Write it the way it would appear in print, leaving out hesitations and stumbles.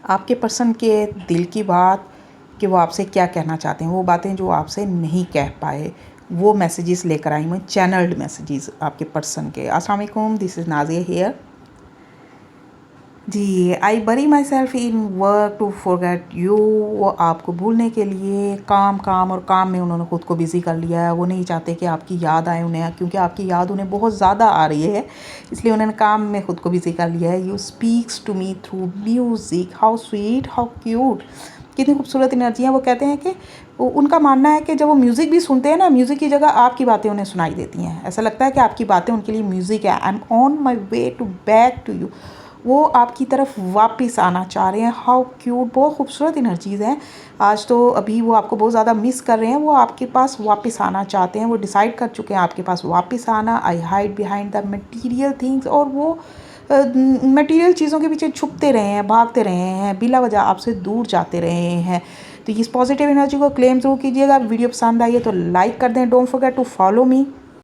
आपके पर्सन के दिल की बात कि वो आपसे क्या कहना चाहते हैं, वो बातें जो आपसे नहीं कह पाए, वो मैसेजेस लेकर आई मैं, चैनल्ड मैसेजेस आपके पर्सन के। अस्सलाम वालेकुम, दिस इज़ नाज़िया हियर। जी, I bury myself in work to forget you. वो आपको भूलने के लिए काम और काम में उन्होंने ख़ुद को बिज़ी कर लिया है। वो नहीं चाहते कि आपकी याद आए उन्हें, क्योंकि आपकी याद उन्हें बहुत ज़्यादा आ रही है, इसलिए उन्होंने काम में ख़ुद को बिज़ी कर लिया है। You speaks to me through music, how sweet, how cute, कितनी खूबसूरत एनर्जी है। वो कहते हैं कि उनका मानना है कि जब वो म्यूज़िक भी सुनते हैं ना, म्यूज़िक की जगह आपकी बातें उन्हें सुनाई देती हैं। ऐसा लगता है कि आपकी बातें उनके लिए म्यूज़िक है। I am on my way to back to you. वो आपकी तरफ वापस आना चाह रहे हैं। हाउ क्यूट, बहुत खूबसूरत एनर्जीज़ हैं। आज तो अभी वो आपको बहुत ज़्यादा मिस कर रहे हैं, वो आपके पास वापस आना चाहते हैं, वो डिसाइड कर चुके हैं आपके पास वापस आना। आई hide behind the material things, और वो मटीरियल चीज़ों के पीछे छुपते रहे हैं, भागते रहे हैं, बिला वजह आपसे दूर जाते रहे हैं। तो इस पॉजिटिव एनर्जी को क्लेम ज़रूर कीजिएगा। वीडियो पसंद आई है तो लाइक कर दें। Don't forget to follow me.